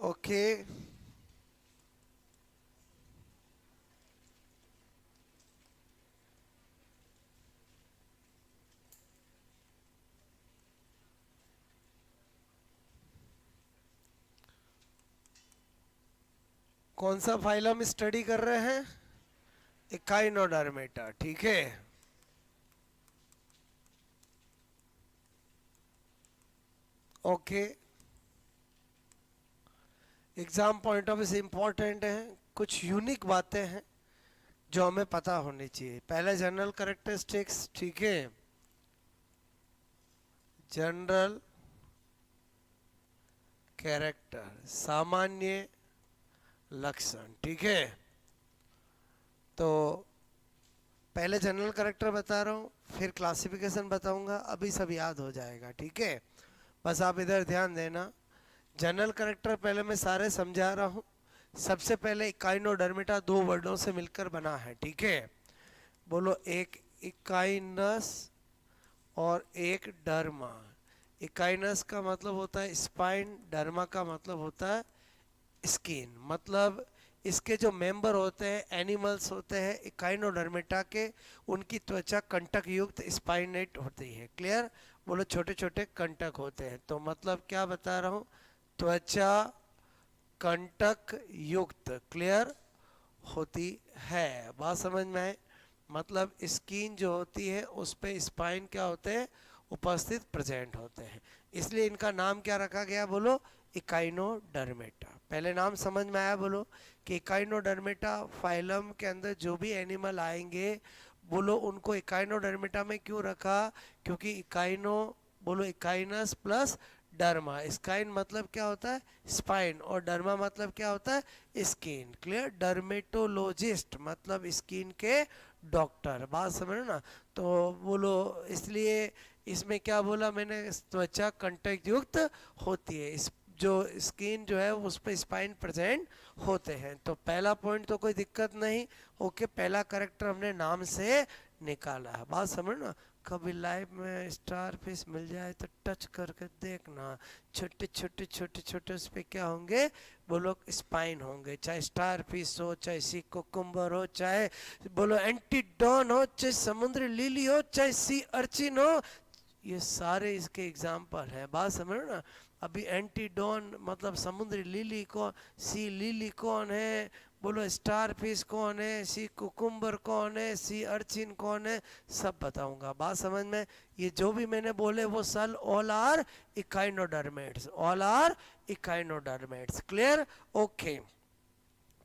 Okay, कौन सा phylum study कर रहे हैं? इकाइनोडर्मेटा, ठीक है। Okay, exam point of view से इंपॉर्टेंट है, कुछ यूनिक बातें हैं जो हमें पता होनी चाहिए। पहले जनरल कैरेक्टरिस्टिक्स, ठीक है, जनरल कैरेक्टर, सामान्य लक्षण, ठीक है। तो पहले जनरल कैरेक्टर बता रहा हूँ, फिर क्लासिफिकेशन बताऊंगा, अभी सब याद हो जाएगा, ठीक है। बस आप इधर ध्यान देना। जनरल कैरेक्टर पहले मैं सारे समझा रहा हूँ। सबसे पहले इकाइनोडर्मिटा दो वर्डों से मिलकर बना है, ठीक है। बोलो, एक इकाइनस और एक डर्मा। इकाइनस का मतलब होता है स्पाइन, डर्मा का मतलब होता है स्किन। मतलब इसके जो मेंबर होते हैं, एनिमल्स होते हैं इकाइनोडर्मेटा के, उनकी त्वचा कंटक युक्त स्पाइनेट होती है। क्लियर? बोलो, छोटे छोटे कंटक होते हैं। तो मतलब क्या बता रहा हूँ, त्वचा कंटक युक्त, क्लियर, होती है। बात समझ में आए? मतलब स्किन जो होती है उस पे स्पाइन क्या होते हैं, उपस्थित, प्रेजेंट होते हैं। इसलिए इनका नाम क्या रखा गया, बोलो, इकाइनोडर्मेटा। पहले नाम समझ में आया? बोलो कि इकाइनोडर्मेटा फाइलम के अंदर जो भी एनिमल आएंगे, बोलो उनको इकाइनोडर्मेटा में क्यों रखा? क्योंकि इकाइनो, बोलो, इकाइनस प्लस डर्मा। स्काइन मतलब क्या होता है, स्पाइन, और डर्मा मतलब क्या होता है, स्किन। क्लियर? डर्मेटोलॉजिस्ट मतलब स्किन के डॉक्टर। बात समझ ना? तो बोलो, इसलिए इसमें क्या बोला मैंने, त्वचा कंटक युक्त होती है, इस जो स्किन जो है उस पर स्पाइन प्रेजेंट होते हैं। तो पहला पॉइंट तो कोई दिक्कत नहीं। ओके, पहला करेक्टर हमने नाम से निकाला है। बात समझ ना? कभी लाइव में स्टार फिश मिल जाए तो टच करके देखना, छोटे छोटे छोटे छोटे उस पर क्या होंगे, बोलो, स्पाइन होंगे। चाहे स्टार फिश हो, चाहे सी कोकुम्बर हो, चाहे बोलो एंटीडॉन हो, चाहे समुद्री लिली हो, चाहे सी अर्चिन हो, ये सारे इसके एग्जाम्पल हैं। बात समझ ना? अभी एंटीडॉन मतलब समुद्री लिली कौन, सी लिली कौन है, बोलो स्टार फिश कौन है, सी कुकुम्बर कौन है, सी अर्चिन कौन है, सब बताऊंगा। बात समझ में? ये जो भी मैंने बोले वो सल all are echinoderms, all are echinoderms. Clear? Okay,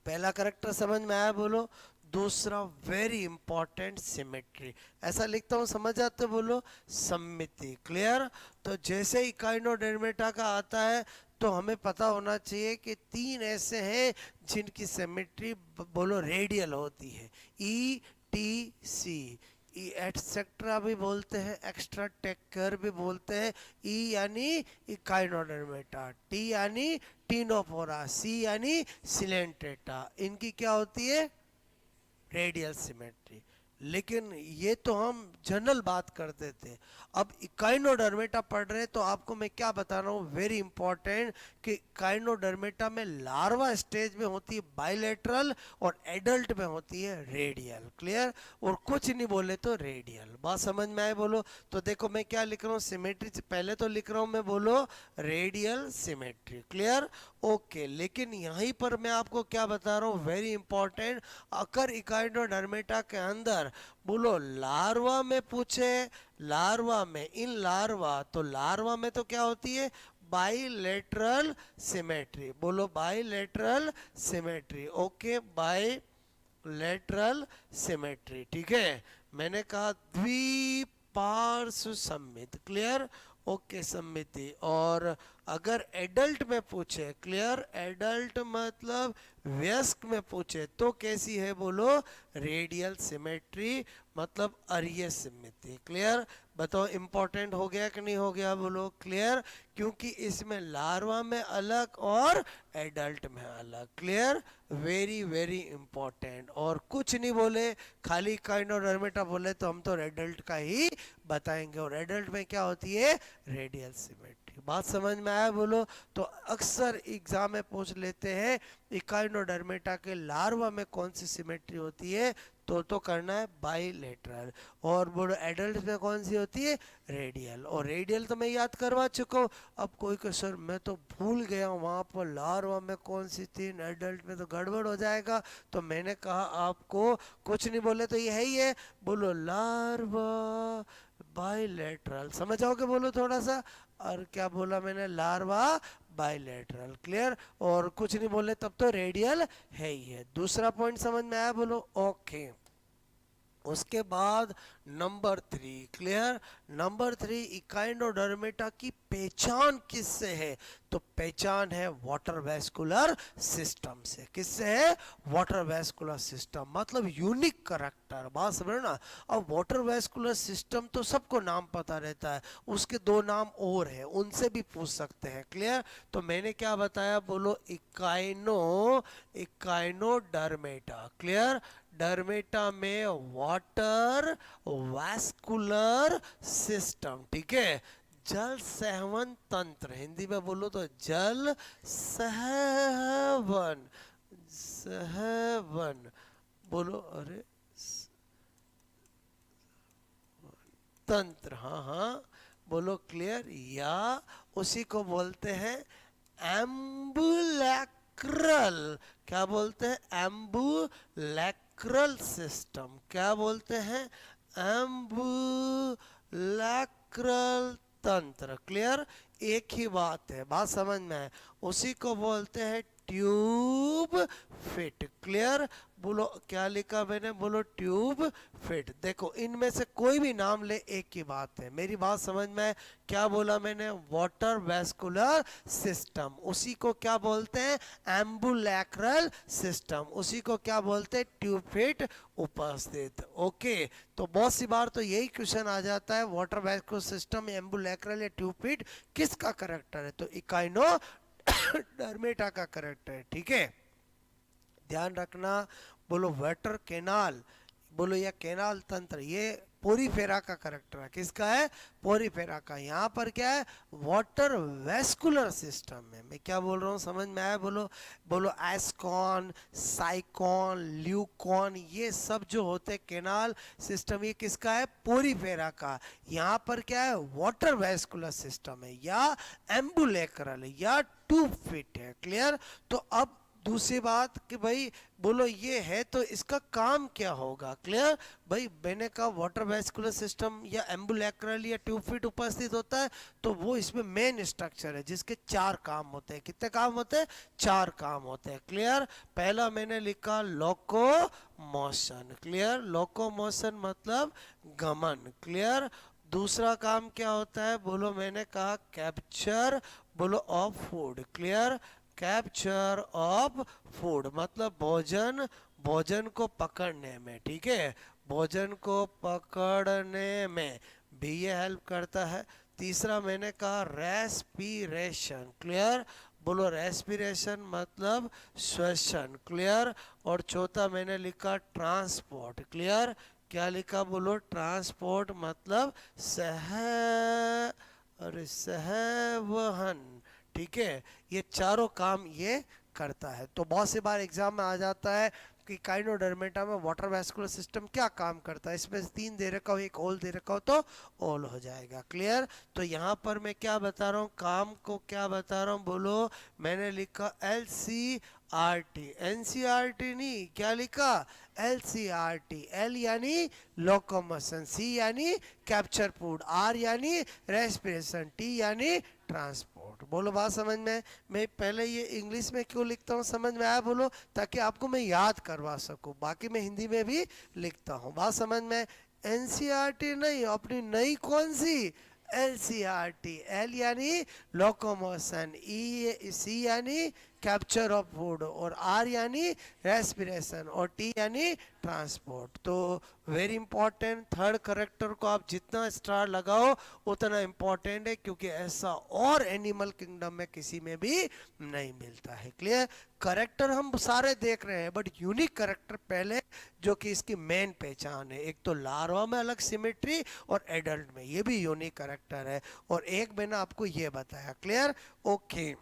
पहला करेक्टर समझ में आया? बोलो। दूसरा वेरी इंपॉर्टेंट, सिमेट्री। ऐसा लिखता हूँ, समझ आते? बोलो, सममिति। क्लियर? तो जैसे इकाइनोडर्मेटा का आता है तो हमें पता होना चाहिए कि तीन ऐसे हैं जिनकी सिमेट्री, बोलो, रेडियल होती है। ई टी सी, ई एटसेट्रा भी बोलते हैं, एक्स्ट्रा टेकर भी बोलते हैं। ई यानी इकाइनोडर्मेटा, टी यानी टीनोफोरा, सी यानी सिलेंट्रेटा। इनकी क्या होती है, रेडियल सिमेट्री। लेकिन ये तो हम जनरल बात करते थे। अब इकाइनोडर्मेटा पढ़ रहे हैं तो आपको मैं क्या बता रहा हूँ, वेरी इंपॉर्टेंट, कि इकाइनोडर्मेटा में लार्वा स्टेज में होती है बाइलेटरल और एडल्ट में होती है रेडियल। क्लियर? और कुछ नहीं बोले तो रेडियल। बात समझ में आए? बोलो। तो देखो मैं क्या लिख रहा हूँ, सिमेट्री से पहले तो लिख रहा हूँ मैं, बोलो, रेडियल सिमेट्री। क्लियर? ओके, लेकिन यहीं पर मैं आपको क्या बता रहा हूँ, वेरी इंपॉर्टेंट, अगर इकाइनोडर्मेटा के अंदर, बोलो, लार्वा में पूछे, लार्वा में, इन लार्वा, तो लार्वा में तो क्या होती है, बाइलेटरल सिमेट्री। बोलो, bilateral symmetry. Okay, bilateral symmetry, ठीक है। मैंने कहा द्विपार्श्व सममित। क्लियर? ओके, सममिति। और अगर एडल्ट में पूछे, क्लियर, एडल्ट मतलब वयस्क में पूछे, तो कैसी है, बोलो, रेडियल सिमेट्री, मतलब अरीय सिमिति। क्लियर? बताओ, इंपॉर्टेंट हो गया कि नहीं हो गया? बोलो। क्लियर? क्योंकि इसमें लार्वा में अलग और एडल्ट में अलग। क्लियर? Very very important. और कुछ नहीं बोले, खाली काइनोडर्मेटा बोले तो हम तो एडल्ट का ही बताएंगे। और एडल्ट में क्या होती है, रेडियल सिमेट्री। बात समझ में आया बोलो? तो अक्सर एग्जाम में पूछ लेते हैं इकाइनोडर्मेटा के लार्वा में कौन सी सिमेट्री होती है, तो करना है बाइलेटरल। और बोलो एडल्ट में कौन सी होती है? रेडियल। और रेडियल तो मैं याद करवा चुका हूँ। अब कोई कहे सर मैं तो भूल गया हूँ वहाँ पर लार्वा में कौन सी थी, एडल्ट में तो गड़बड़ हो जाएगा। तो मैंने कहा आपको कुछ नहीं बोले तो ये है, बोलो लार्वा बाइलेटरल, समझ आओगे बोलो थोड़ा सा। और क्या बोला मैंने? Larva bilateral, clear. और कुछ नहीं बोले तब तो रेडियल है ही है। दूसरा पॉइंट समझ में आया बोलो? ओके। उसके बाद नंबर 3, क्लियर। नंबर 3, इकाइनोडर्मेटा की पहचान किससे है? तो पहचान है वाटर वेस्कुलर सिस्टम से। किससे है? वाटर वेस्कुलर सिस्टम, मतलब यूनिक करैक्टर। बात समझ ना। अब वाटर वेस्कुलर सिस्टम तो सबको नाम पता रहता है, उसके 2 नाम और हैं, उनसे भी पूछ सकते हैं, क्लियर। तो मैंने क्या बताया बोलो? Echinodermata, clear. डर्मेटा में वाटर वैस्कुलर सिस्टम, ठीक है। जल सहवन तंत्र, हिंदी में बोलो तो जल सहवन, सहवन बोलो, अरे तंत्र, हाँ हाँ बोलो, क्लियर। या उसी को बोलते हैं एम्बुलैक्रल, क्या बोलते हैं? एम्बुलैक्रल सिस्टम, क्या बोलते हैं? एम्बुलैक्रल तंत्र, क्लियर। एक ही बात है, बात समझ में है। उसी को बोलते हैं ट्यूब फिट, क्लियर। बोलो क्या लिखा मैंने? बोलो ट्यूब फिट। देखो इनमें से कोई भी नाम ले, एक ही बात है, मेरी बात समझ में है। क्या बोला मैंने? वाटर वेस्कुलर सिस्टम, उसी को क्या बोलते हैं? एम्बुलैक्रल सिस्टम, उसी को क्या बोलते हैं? ट्यूब फिट उपस्थित। ओके, तो बहुत सी बार तो यही क्वेश्चन आ जाता है, वाटर वेस्कुलर सिस्टम, एम्बुलैक्रल या ट्यूब फिट किसका करेक्टर है? तो इकाइनोडर्मेटा का करेक्टर है, ठीक है। ध्यान रखना। बोलो वाटर कैनाल, बोलो या कैनाल तंत्र, ये पोरीफेरा का करेक्टर है। किसका है? पोरीफेरा का। यहाँ पर क्या है? वाटर वेस्कुलर सिस्टम है। मैं क्या बोल रहा हूँ, समझ में आया बोलो? बोलो एस्कॉन, साइकॉन, ल्यूकॉन, ये सब जो होते कैनाल सिस्टम, ये किसका है? पोरीफेरा का। यहाँ पर क्या है? वाटर वेस्कुलर सिस्टम है, या एम्बुलेक्रल है, या ट्यूब फिट है, क्लियर। तो अब दूसरी बात कि भाई बोलो ये है तो इसका काम क्या होगा, क्लियर। भाई मैंने कहा वाटर वेस्कुलर सिस्टम या एम्बुलैक्रल या ट्यूब फिट उपस्थित होता है, तो वो इसमें मेन स्ट्रक्चर है जिसके 4 काम होते हैं। कितने काम होते हैं? 4 काम होते हैं, क्लियर। पहला मैंने लिखा लोको मोशन, क्लियर। लोको मोशन मतलब गमन, क्लियर। दूसरा काम क्या होता है? बोलो मैंने कहा कैप्चर, बोलो of food, clear. Capture of food मतलब भोजन, भोजन को पकड़ने में, ठीक है। भोजन को पकड़ने में भी ये हेल्प करता है। तीसरा मैंने कहा रेस्पिरेशन, क्लियर। बोलो रेस्पिरेशन मतलब श्वसन, क्लियर। और चौथा मैंने लिखा ट्रांसपोर्ट, क्लियर। क्या लिखा? बोलो ट्रांसपोर्ट मतलब सहवहन, ठीक है। ये चारों काम ये करता है। तो बहुत सी बार एग्जाम में आ जाता है कि काइनोडर्मेटा में वाटर वेस्कुलर सिस्टम क्या काम करता है। इसमें 3 दे रखा हो, एक होल दे रखा हो तो ऑल हो जाएगा, क्लियर। तो यहाँ पर मैं क्या बता रहा हूँ, काम को क्या बता रहा हूँ, बोलो। मैंने लिखा LCRT, NCRT नहीं, क्या लिखा? LCRT। L यानी लोकोमोशन, C यानी कैप्चर फूड, R यानी रेस्पिरेशन, T यानी ट्रांसपोर्ट। बोलो बात समझ में? मैं पहले ये इंग्लिश में क्यों लिखता हूँ, समझ में आया बोलो? ताकि आपको मैं याद करवा सकूँ। बाकी मैं हिंदी में भी लिखता हूँ, बात समझ में? NCRT नहीं, अपनी नई कौन सी? LCRT। L यानी लोकोमोशन, E C यानी कैप्चर ऑफ फूड, और आर यानी रेस्पिरेशन, और टी यानी ट्रांसपोर्ट। तो वेरी इंपॉर्टेंट, थर्ड करेक्टर को आप जितना स्टार लगाओ उतना इंपॉर्टेंट है, क्योंकि ऐसा और एनिमल किंगडम में किसी में भी नहीं मिलता है। क्लियर? करेक्टर हम सारे देख रहे हैं, बट यूनिक करेक्टर पहले, जो कि इसकी मेन पहचान है। एक तो लार्वा में अलग सिमेट्री, और एडल्ट में ये भी यूनिक करेक्टर है, और एक मैंने आपको ये बताया। क्लियर? ओके,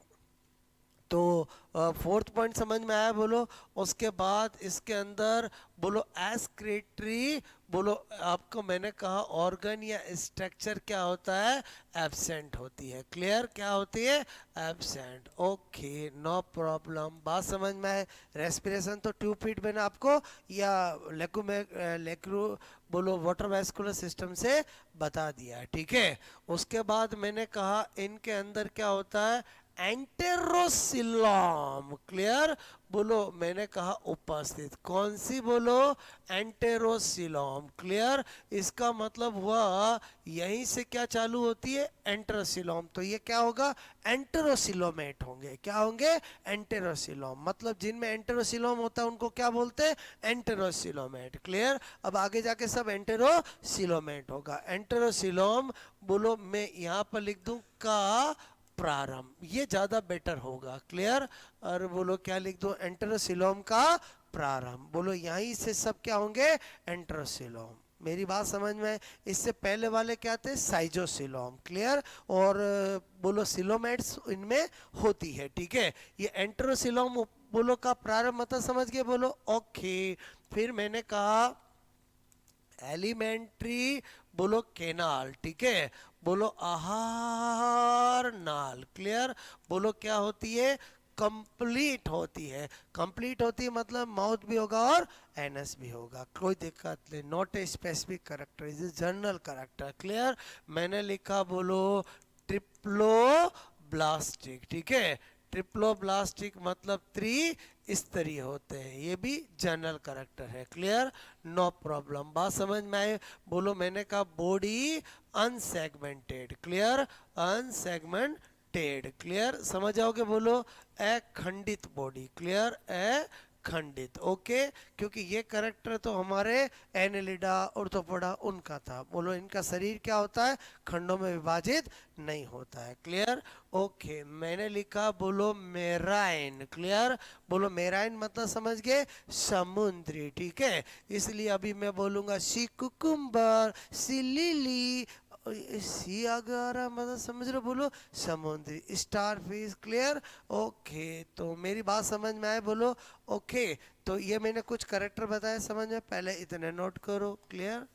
तो फोर्थ पॉइंट समझ में आया? बोलो। उसके बाद इसके अंदर बोलो एस्क्रेटरी, बोलो आपको मैंने कहा ऑर्गन या स्ट्रक्चर क्या होता है? एब्सेंट होती है। क्लियर? क्या होती है? एब्सेंट। ओके, नो प्रॉब्लम, बात समझ में आए? रेस्पिरेशन तो ट्यूब फीट मैंने आपको या लेकू में लेक्रू बोलो वाटर वैस्कुलर सिस्टम से बता दिया है। ठीक है, उसके बाद मैंने कहा इनके अंदर क्या होता है? एंटेरोसिलोम। क्लियर? बोलो, मैंने कहा उपस्थित, कौन सी? बोलो, एंटेरोसिलोम। क्लियर? इसका मतलब हुआ यहीं से क्या चालू होती है? एंटेरोसिलोम। तो ये क्या होगा? एंटेरोसिलोमेट होंगे। क्या होंगे? एंटेरोसिलोम। मतलब जिनमें एंटेरोसिलोम होता है उनको क्या बोलते हैं? एंटेरोसिलोमेट। क्लियर? अब आगे जाके सब एंटेरोसिलोमेट होगा। एंटेरोसिलोम, बोलो मैं यहाँ पर लिख दूं का प्रारंभ, ये ज्यादा बेटर होगा। क्लियर? और बोलो क्या लिख दो? एंटेरोसिलोम का प्रारंभ। बोलो यहीं से सब क्या होंगे? एंटेरोसिलोम। मेरी बात समझ में? इससे पहले वाले क्या थे? साइजोसिलोम। क्लियर? और बोलो सिलोमेट्स इनमें होती है। ठीक है, ये एंटेरोसिलोम बोलो का प्रारंभ मतलब समझ गए? बोलो ओके। फिर मैंने कहा एलिमेंट्री, बोलो केनाल। ठीक है, बोलो आहार नाल। क्लियर? बोलो क्या होती है? कंप्लीट होती है। कंप्लीट होती है मतलब माउथ भी होगा और एनस भी होगा, कोई दिक्कत नहीं। Not a specific character, is a general character. Clear? मैंने लिखा बोलो ट्रिप्लो ब्लास्टिक। ठीक है, ट्रिप्लोब्लास्टिक मतलब त्रिस्तरीय होते हैं, ये भी जनरल करेक्टर है। क्लियर? नो प्रॉब्लम, बात समझ में आए? बोलो मैंने कहा body unsegmented. Clear? Unsegmented. Clear? समझ आओगे? बोलो अखंडित बॉडी। क्लियर? खंडित। ओके, क्योंकि ये करेक्टर तो हमारे एनेलिडा ऑर्थोपोडा उनका था। बोलो इनका शरीर क्या होता है? खंडों में विभाजित नहीं होता है। क्लियर? ओके, मैंने लिखा बोलो मेराइन। क्लियर? बोलो मेराइन मतलब समझ गए? समुद्री। ठीक है, इसलिए अभी मैं बोलूंगा सी कुकुम्बर, सी लिली, सी अगारा मतलब समझ रहे हो? बोलो समुद्री, स्टार फिश। क्लियर? ओके, तो मेरी बात समझ में आए? बोलो ओके। तो ये मैंने कुछ करेक्टर बताया, समझ में? पहले इतने नोट करो। क्लियर?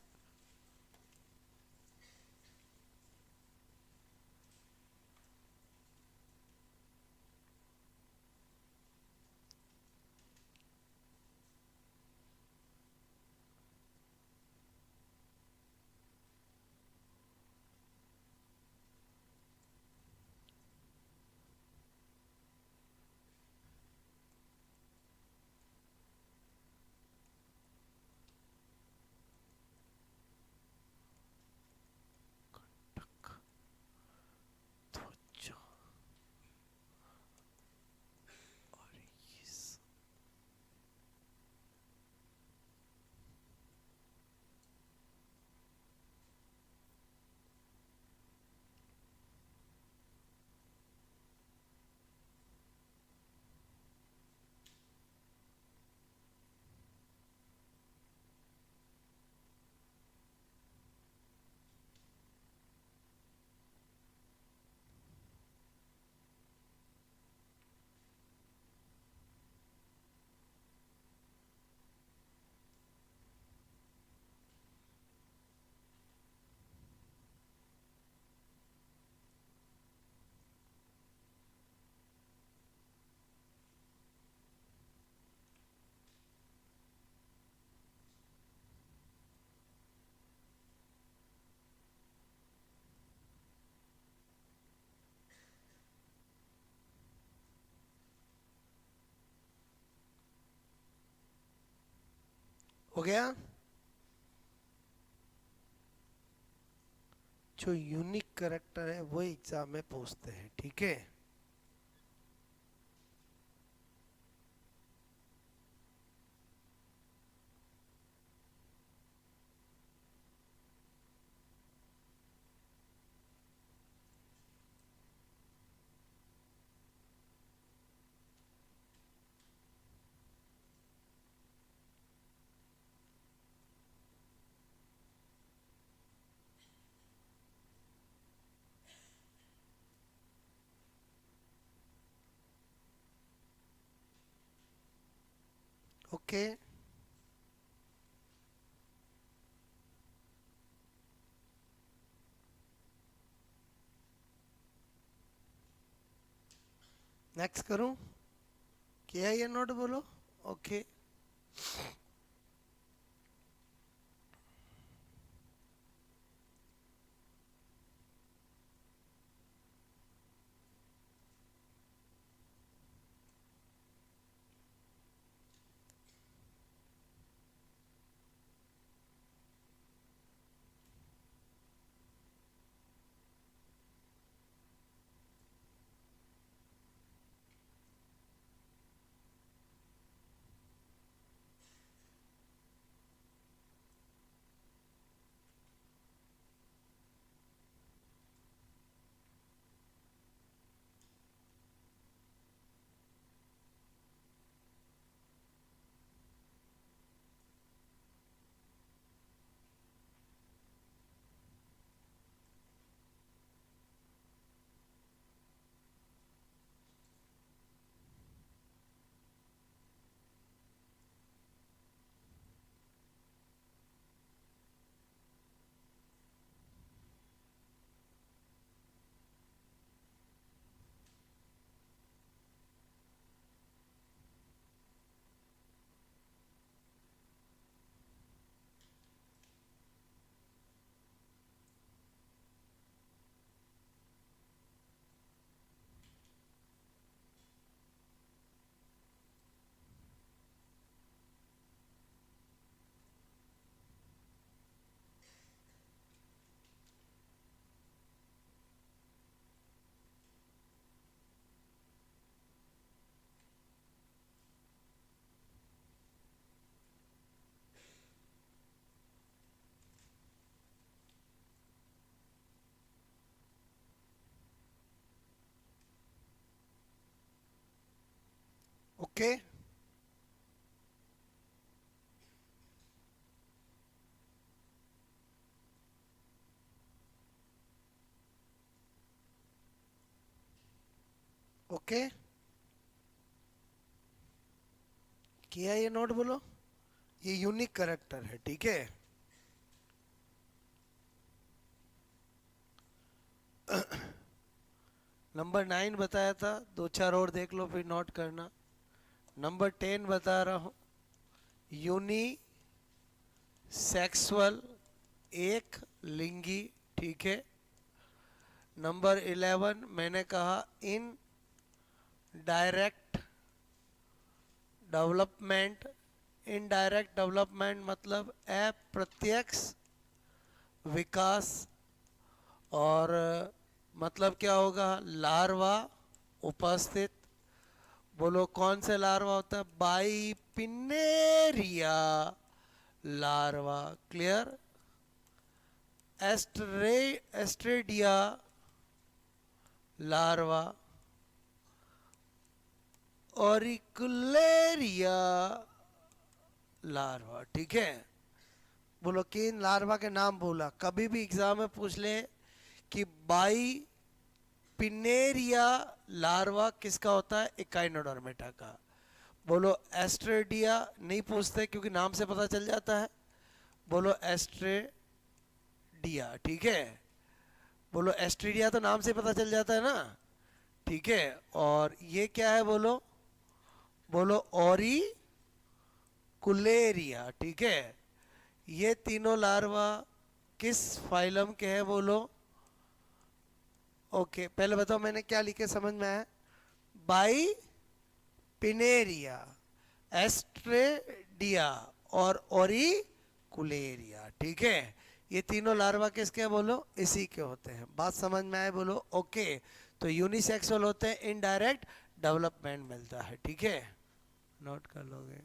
हो गया? जो यूनिक करेक्टर है वो एग्जाम में पूछते हैं। ठीक है, ओके, नेक्स्ट करूं? किया या नोट बोलो? ओके, ओके, ओके, किया या नोट बोलो? ये यूनिक करेक्टर है, ठीक है। नंबर 9 बताया था, दो चार और देख लो फिर नोट करना। नंबर 10 बता रहा हूं, यूनी सेक्सुअल, एक लिंगी, ठीक है। नंबर 11 मैंने कहा in direct development. Indirect development मतलब अप्रत्यक्ष विकास। और मतलब क्या होगा? लार्वा उपस्थित। बोलो कौन से लार्वा होता है? Bipinnaria larva, clear. एस्ट्रेडिया लार्वा, ऑरिकुलेरिया लार्वा, ठीक है। बोलो किन लार्वा के नाम बोला? कभी भी एग्जाम में पूछ ले कि बाई पिनेरिया लार्वा किसका होता है? इकाइनोडर्मेटा का। बोलो एस्ट्रेडिया नहीं पूछते क्योंकि नाम से पता चल जाता है। बोलो एस्ट्रेडिया, ठीक है। बोलो एस्ट्रेडिया तो नाम से पता चल जाता है ना, ठीक है। और ये क्या है? बोलो बोलो ऑरी कुलेरिया, ठीक है। ये तीनों लार्वा किस फाइलम के हैं? बोलो। ओके, पहले बताओ मैंने क्या लिखे, समझ में आया? बाई पिनेरिया, एस्ट्रेडिया और ओरिकुलेरिया, ठीक है। ये तीनों लार्वा किसके हैं? बोलो इसी के होते हैं। बात समझ में आए? बोलो ओके। तो यूनिसेक्सुअल होते हैं, इनडायरेक्ट डेवलपमेंट मिलता है, ठीक है। नोट कर लोगे?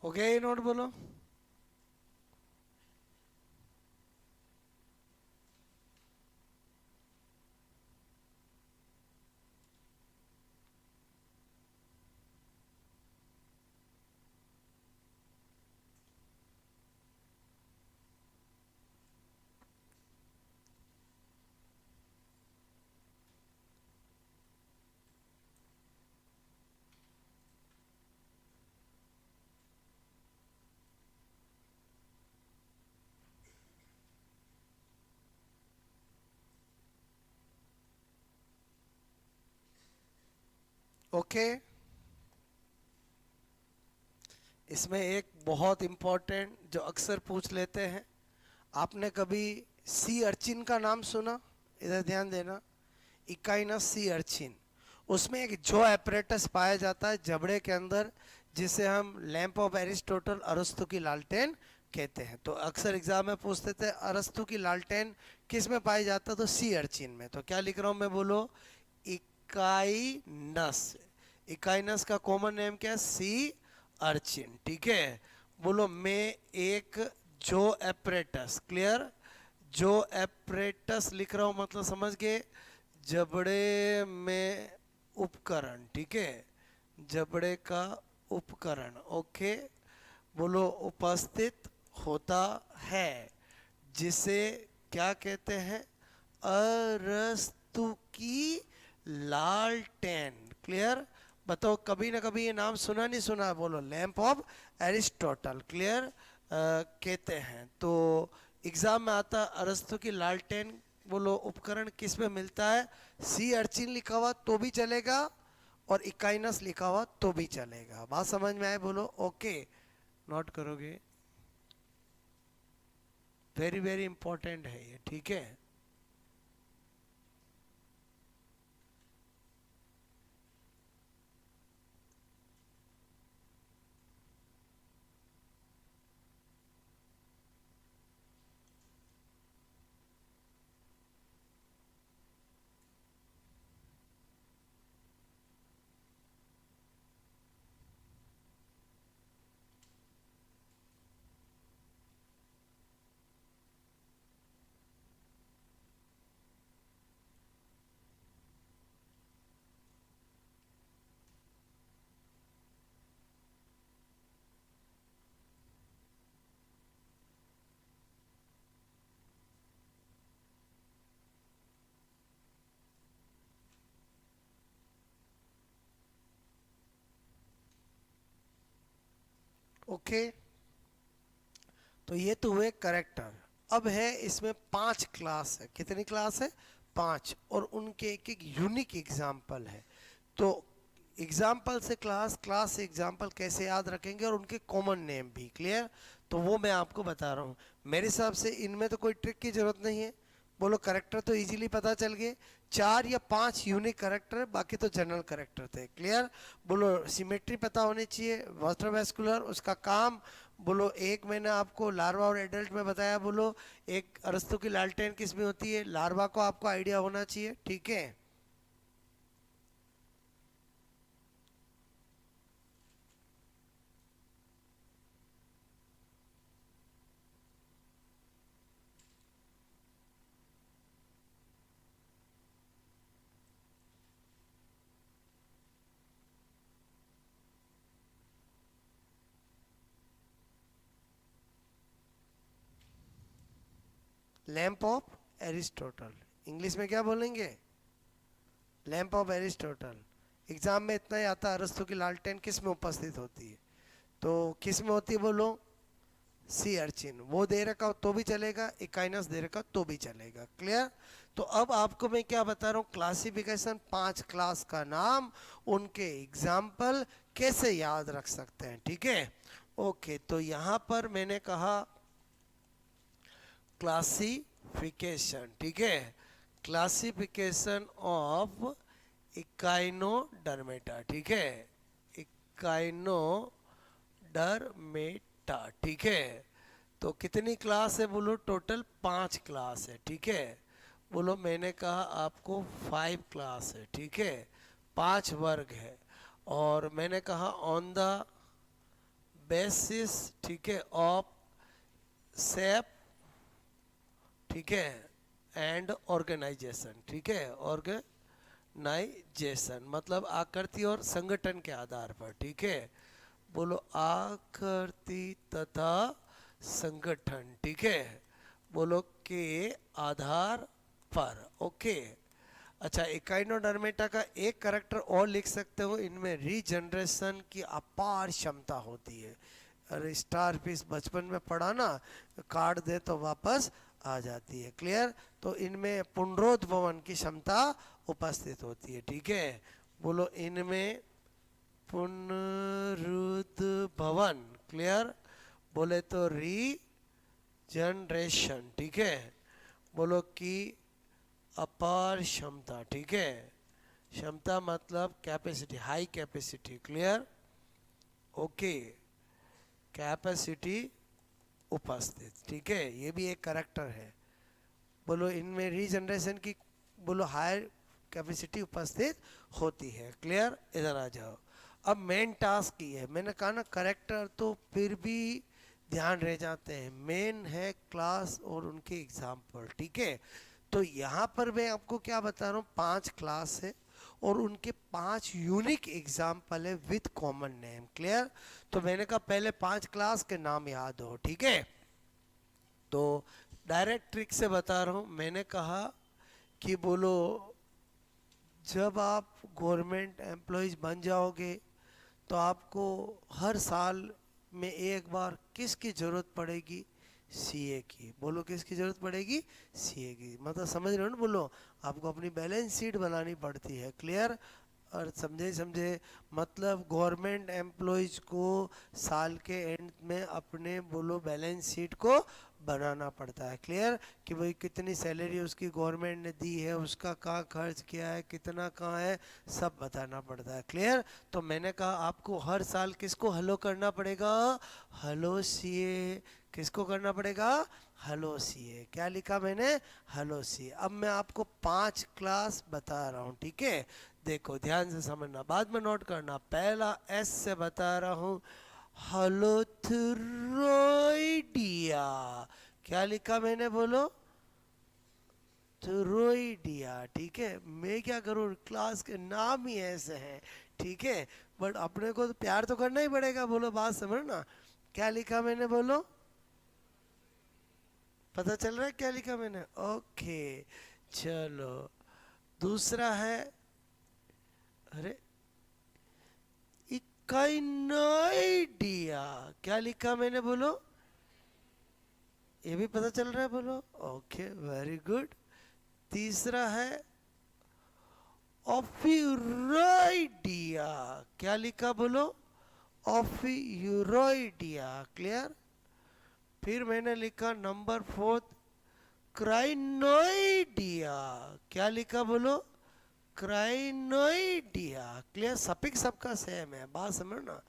हो गया ये नोट बोलो। ओके, इसमें एक बहुत इंपॉर्टेंट जो अक्सर पूछ लेते हैं, आपने कभी सी अर्चिन का नाम सुना? इधर ध्यान देना, इकाइनस सी अर्चिन। उसमें एक जो एपरेटस पाया जाता है जबड़े के अंदर, जिसे हम लैंप ऑफ एरिस्टोटल, अरस्तु की लालटेन कहते हैं। तो अक्सर एग्जाम में पूछते थे अरस्तु की लालटेन किस में पाई जाता है, तो सी अर्चिन में। तो क्या लिख रहा हूं मैं, बोलो इकाइनस। इकाइनस का कॉमन नेम क्या है, सी अर्चिन, ठीक है। बोलो में एक जो एपरेटस, क्लियर, जो एपरेटस लिख रहा हूं मतलब समझ गए, जबड़े में उपकरण, ठीक है, जबड़े का उपकरण, ओके। बोलो उपस्थित होता है, जिसे क्या कहते हैं, अरस्तु की लालटेन, क्लियर। बताओ कभी ना कभी ये नाम सुना नहीं सुना, बोलो लैंप ऑफ एरिस्टोटल, क्लियर, कहते हैं। तो एग्जाम में आता अरस्तु की लालटेन, बोलो उपकरण किस में मिलता है, सी अर्चिन लिखा हुआ तो भी चलेगा और इकाइनस लिखा हुआ तो भी चलेगा। बात समझ में आए, बोलो ओके, नोट करोगे, वेरी वेरी इंपॉर्टेंट है ये, ठीक है। ओके, तो ये तो हुए करेक्टर। अब है इसमें 5 क्लास है, कितनी क्लास है, 5, और उनके एक एक यूनिक एग्जाम्पल है। तो एग्जाम्पल से क्लास, क्लास से एग्जाम्पल कैसे याद रखेंगे, और उनके कॉमन नेम भी, क्लियर। तो वो मैं आपको बता रहा हूँ। मेरे हिसाब से इनमें तो कोई ट्रिक की जरूरत नहीं है। बोलो करेक्टर तो इजीली पता चल गए, 4 या 5 यूनिक करेक्टर, बाकी तो जनरल करेक्टर थे, क्लियर। बोलो सिमेट्री पता होनी चाहिए, वास्कुलर उसका काम। बोलो एक मैंने आपको लार्वा और एडल्ट में बताया, बोलो एक अरस्तु की लालटेन किस में होती है, लार्वा को आपको आइडिया होना चाहिए, ठीक है। लैंप ऑफ एरिस्टोटल, इंग्लिश में क्या बोलेंगे, लैंप ऑफ एरिस्टोटल। एग्जाम में इतना ही आता है, अरस्तु की लालटेन किस में उपस्थित होती है, तो किस में होती है, बोलो सी अर्चिन। वो दे रखा हो तो भी चलेगा, इकाइनस दे रखा तो भी चलेगा, क्लियर। तो अब आपको मैं क्या बता रहा हूँ, क्लासिफिकेशन, 5 क्लास का नाम, उनके एग्जाम्पल कैसे याद रख सकते हैं, ठीक है। ओके, तो यहाँ पर मैंने कहा क्लासिफिकेशन, ठीक है, क्लासिफिकेशन ऑफ इकाइनोडर्मेटा, ठीक है, इकाइनोडर्मेटा, ठीक है। तो कितनी क्लास है, बोलो टोटल 5 क्लास है, ठीक है। बोलो मैंने कहा आपको 5 क्लास है, ठीक है, 5 वर्ग है। और मैंने कहा ऑन द बेसिस, ठीक है, ऑफ सेप, ठीक है, एंड ऑर्गेनाइजेशन, ठीक है, ऑर्गेनाइजेशन मतलब आकृति और संगठन के आधार पर, ठीक है, बोलो आकृति तथा संगठन, ठीक है, बोलो के आधार पर, ओके। अच्छा, इकाइनोडर्मेटा का एक करैक्टर और लिख सकते हो, इनमें रीजनरेशन की अपार क्षमता होती है। अरे स्टार पीस बचपन में पढ़ा ना, काट दे तो वापस आ जाती है, क्लियर। तो इनमें पुनरुद्भवन की क्षमता उपस्थित होती है, ठीक है, बोलो इनमें पुनरुद्भवन, क्लियर, बोले तो रीजनरेशन, ठीक है, बोलो कि अपार क्षमता, ठीक है, क्षमता मतलब capacity, high capacity, clear, okay, capacity उपस्थित, ठीक है, ये भी एक करैक्टर है। बोलो इनमें रीजनरेशन की, बोलो हायर कैपेसिटी उपस्थित होती है, क्लियर। इधर आ जाओ, अब मेन टास्क ये है, मैंने कहा ना करैक्टर तो फिर भी ध्यान रह जाते हैं, मेन है क्लास और उनके एग्जाम्पल, ठीक है। तो यहाँ पर मैं आपको क्या बता रहा हूँ, 5 क्लास है और उनके 5 यूनिक एग्जाम्पल है विद कॉमन नेम, क्लियर। तो मैंने कहा पहले 5 क्लास के नाम याद हो, ठीक है। तो डायरेक्ट ट्रिक से बता रहा हूँ, मैंने कहा कि बोलो जब आप गवर्नमेंट एम्प्लॉयज बन जाओगे तो आपको हर साल में एक बार किसकी ज़रूरत पड़ेगी, सीए की। बोलो किसकी ज़रूरत पड़ेगी, सीए की। मतलब समझ रहे हो ना, बोलो आपको अपनी बैलेंस शीट बनानी पड़ती है, क्लियर। और समझे मतलब गवर्नमेंट एम्प्लॉयज को साल के एंड में अपने बोलो बैलेंस शीट को बनाना पड़ता है, क्लियर, कि भाई कितनी सैलरी उसकी गवर्नमेंट ने दी है, उसका कहाँ खर्च किया है, कितना कहाँ है, सब बताना पड़ता है, क्लियर। तो मैंने कहा आपको हर साल किसको हेलो करना पड़ेगा, हेलो सीए, किसको करना पड़ेगा, हेलो सीए। क्या लिखा मैंने, हेलो सीए। अब मैं आपको 5 क्लास बता रहा हूँ, ठीक है, देखो ध्यान से समझना, बाद में नोट करना। पहला एस से बता रहा हूँ, होलोथुरोइडिया। क्या लिखा मैंने, बोलो थुरोइडिया, ठीक है। मैं क्या करूँ, क्लास के नाम ही ऐसे हैं, ठीक है, बट अपने को तो प्यार तो करना ही पड़ेगा, बोलो बात समझना। क्या लिखा मैंने, बोलो, पता चल रहा है क्या लिखा मैंने, ओके। चलो दूसरा है, अरे इकाइनोइडिया। क्या लिखा मैंने, बोलो, ये भी पता चल रहा है, बोलो, ओके, वेरी गुड। तीसरा है ऑफियूरोइडिया। क्या लिखा, बोलो, ऑफियूरोइडिया, क्लियर। फिर मैंने लिखा नंबर 4 क्राइनोइडिया। क्या लिखा, बोलो, क्राइनोइडिया, क्लियर। सपिक सबका सेम है, बात समझना।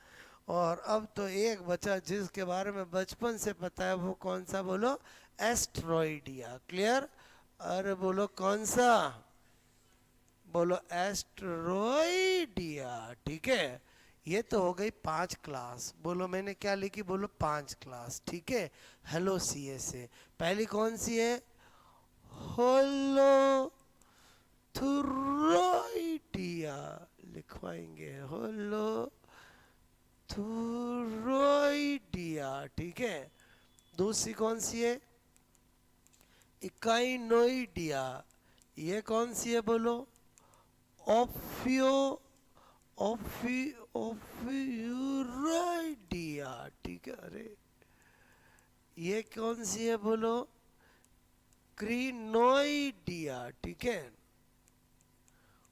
और अब तो एक बचा जिसके बारे में बचपन से पता है, वो कौन सा, बोलो, एस्ट्रॉइडिया, क्लियर। अरे बोलो कौन सा, बोलो एस्ट्रॉइडिया, ठीक है। ये तो हो गई 5 क्लास। बोलो मैंने क्या लिखी, बोलो 5 क्लास, ठीक है, हेलो सीए से। पहली कौन सी है, होलो थुरोइडिया, लिखवाएंगे होलो थुरोइडिया, ठीक है। दूसरी कौन सी है, इकाइनोइडिया। ये कौन सी है, बोलो, ऑफियो ऑफियूराइडिया, ठीक है। अरे ये कौन सी है, बोलो, क्रीनोइडिया, ठीक है।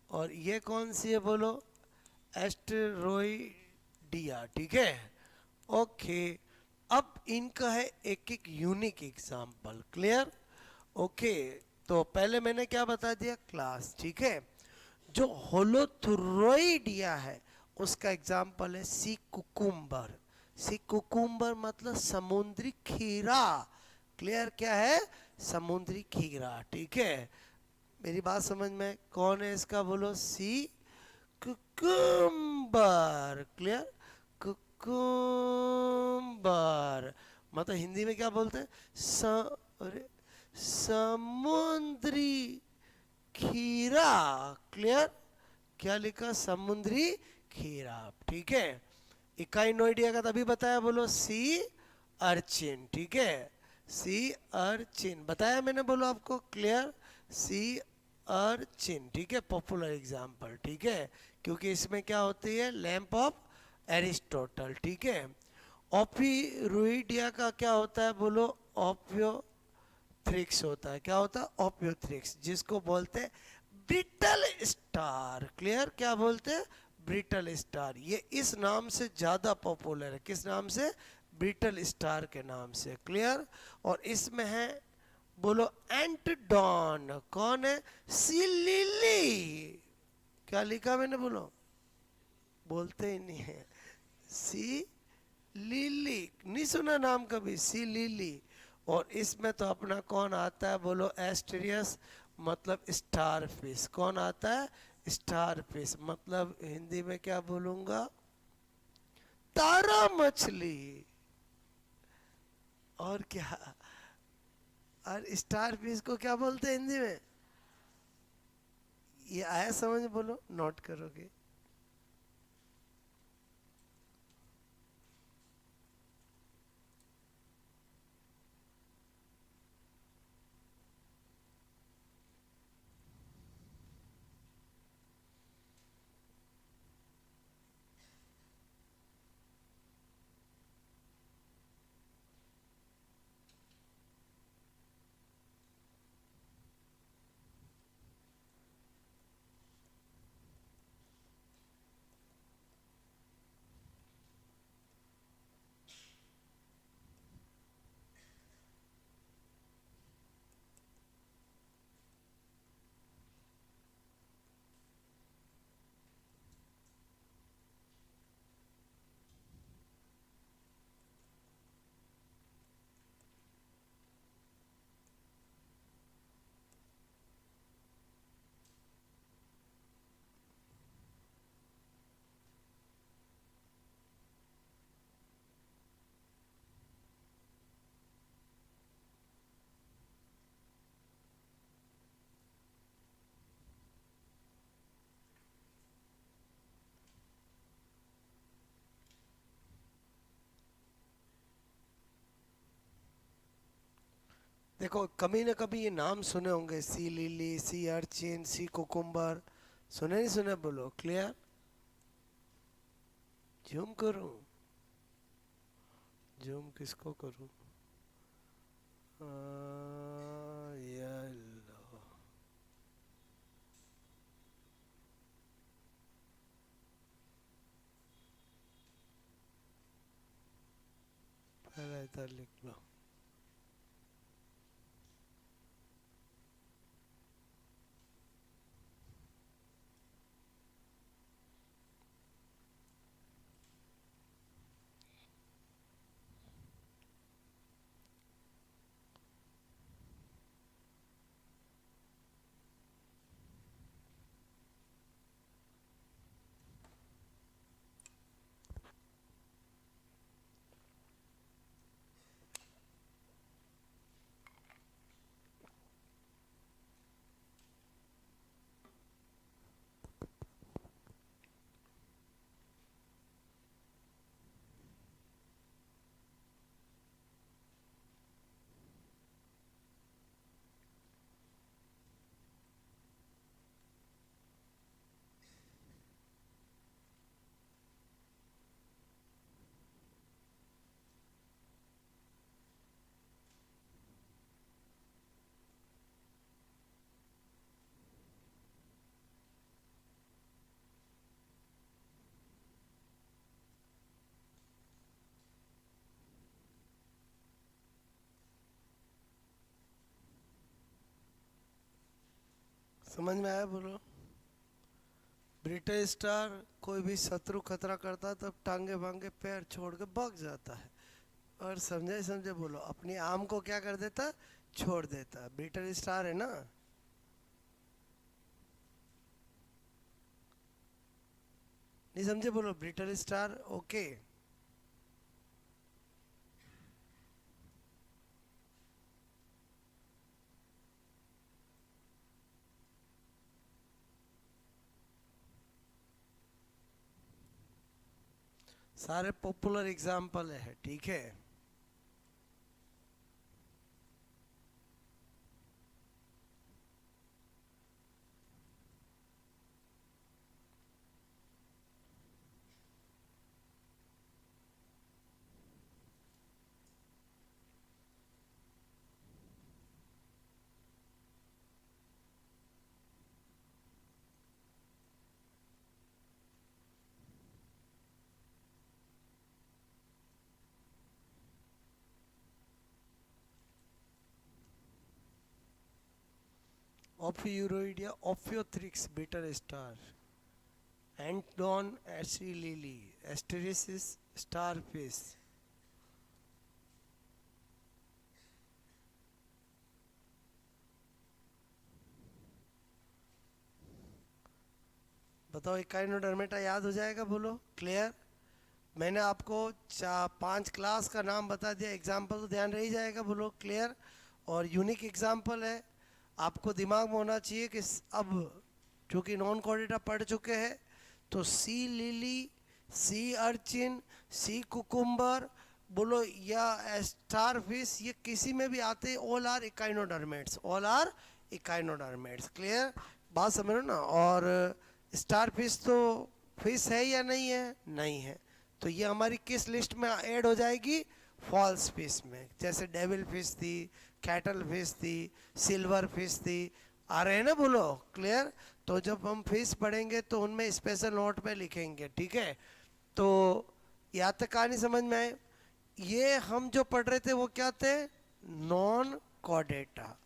और ये कौन सी है, बोलो, एस्टेरोइडिया, ठीक है, ओके। अब इनका है एक एक यूनिक एग्जाम्पल, क्लियर, ओके। तो पहले मैंने क्या बता दिया, क्लास, ठीक है। जो होलोथुरोइडिया है उसका एग्जाम्पल है सी कुकुम्बर। सी कुकुम्बर मतलब समुद्री खीरा, क्लियर, क्या है, समुद्री खीरा, ठीक है। मेरी बात समझ में, कौन है इसका, बोलो, सी कुकुम्बर, क्लियर, कुकुम्बर, मतलब हिंदी में क्या बोलते हैं, अरे समुद्री खीरा। क्लियर? क्या लिखा? समुद्री खीरा। ठीक है। इकाइनोइडिया का तभी बताया, बोलो सी अर्चिन। ठीक है, सी अर्चिन बताया मैंने, बोलो आपको। क्लियर? Sea urchin. ठीक है, पॉपुलर एग्जाम्पल। ठीक है, क्योंकि इसमें क्या होती है, लैंप ऑफ एरिस्टोटल। ठीक है। ओपिरुइडिया का क्या होता है, बोलो? ओपियोथ्रिक्स होता है। क्या होता है? ओपियोथ्रिक्स, जिसको बोलते हैं ब्रिटल स्टार। क्लियर? क्या बोलते हैं? Brittle star. ये इस नाम से ज्यादा पॉपुलर है। किस नाम से? ब्रिटल स्टार के नाम से। क्लियर? और इसमें है, बोलो, एंटडॉन। कौन है? सिलिली। क्या लिखा मैंने, बोलो? बोलते ही नहीं है। सी लिली, नहीं सुना नाम कभी? Sea lily. और इसमें तो अपना कौन आता है, बोलो? एस्टेरियस, मतलब स्टार फिश। कौन आता है? स्टार फिश, मतलब हिंदी में क्या बोलूंगा? तारा मछली। और क्या? और स्टार फिश को क्या बोलते हैं हिंदी में? ये आया समझ? बोलो, नोट करोगे? देखो, कभी ना कभी ये नाम सुने होंगे, सी lily, sea urchin, sea cucumber. सुने नहीं सुने, बोलो? क्लियर? जूम करूं? जूम किसको करूं? ये लो। पहले इधर लिख लो। समझ में आया? बोलो। ब्रिटिश स्टार, कोई भी शत्रु खतरा करता है तब टांगे वांगे पैर छोड़ के भाग जाता है। और समझे समझे, बोलो। अपनी आम को क्या कर देता? छोड़ देता। ब्रिटिश स्टार है ना? नहीं समझे, बोलो। British star. ओके। सारे पॉपुलर एग्जाम्पल है, ठीक है। Ophiuroidea, Ophiothrix, bitter star, Antdon acylili, Asterisks, starfish. बताओ इकाइनोडर्मेटा याद हो जाएगा, बोलो क्लियर। मैंने आपको 5 क्लास का नाम बता दिया, एग्जाम्पल तो ध्यान रह जाएगा, बोलो क्लियर। और यूनिक एग्जाम्पल है, आपको दिमाग में होना चाहिए कि अब चूँकि नॉन कोऑर्डिनेटर पढ़ चुके हैं, तो sea lily, sea urchin, sea cucumber बोलो या स्टारफिश, ये किसी में भी आते हैं, all are echinoderms, all are echinoderms, clear, बात समझ लो ना। और स्टारफिश तो फिश है या नहीं है, नहीं है, तो ये हमारी किस लिस्ट में ऐड हो जाएगी, फॉल्स फिश में। जैसे डेविल फिश थी, कैटल फिश थी, सिल्वर फिश थी, आ रहे हैं ना, बोलो क्लियर। तो जब हम फिश पढ़ेंगे तो उनमें स्पेशल नोट पे लिखेंगे, ठीक है। तो यहाँ तक कहानी समझ में आए। ये हम जो पढ़ रहे थे वो क्या थे, नॉन कोऑर्डिनेटा,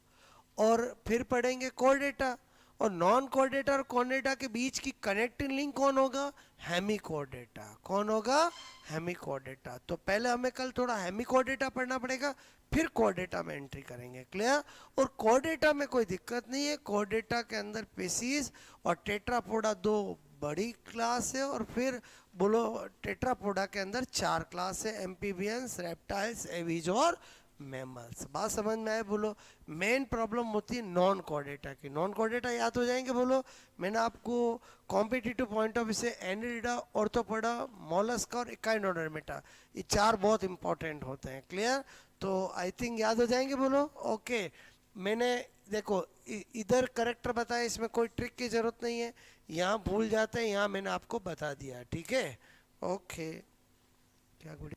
और फिर पढ़ेंगे कोऑर्डिनेटा। और नॉन कोऑर्डिनेटा और कोऑर्डिनेटा के बीच की कनेक्टिंग लिंक कौन होगा, हेमी कोऑर्डिनेटा। कौन होगा, हेमी कोऑर्डिनेटा। तो पहले हमें कल थोड़ा हेमी कोऑर्डिनेटा पढ़ना पड़ेगा, फिर कोऑर्डिनेटा में एंट्री करेंगे, क्लियर। और कोऑर्डिनेटा में कोई दिक्कत नहीं है, कोऑर्डिनेटा के अंदर पेसीज और टेट्रापोडा 2 बड़ी क्लास है, और फिर बोलो टेट्रापोडा के अंदर 4 क्लास है, एम्फीबियंस, रेप्टाइल्स, एवीज और मैमल्स। बात समझ में आए, बोलो। मेन प्रॉब्लम होती है नॉन कोऑर्डिनेटा की। नॉन कोऑर्डिनेटा याद हो जाएंगे, बोलो। मैंने आपको कॉम्पिटिटिव पॉइंट ऑफ व्यू से एनिलिडा, ऑर्थोपोडा, मोलस्का और इकाइनोडर्मेटा, ये 4 बहुत इंपॉर्टेंट होते हैं, क्लियर। तो आई थिंक याद हो जाएंगे, बोलो ओके। मैंने देखो इधर करेक्टर बताया, इसमें कोई ट्रिक की जरूरत नहीं है, यहाँ भूल जाते हैं, यहाँ मैंने आपको बता दिया, ठीक है, ओके। क्या गुड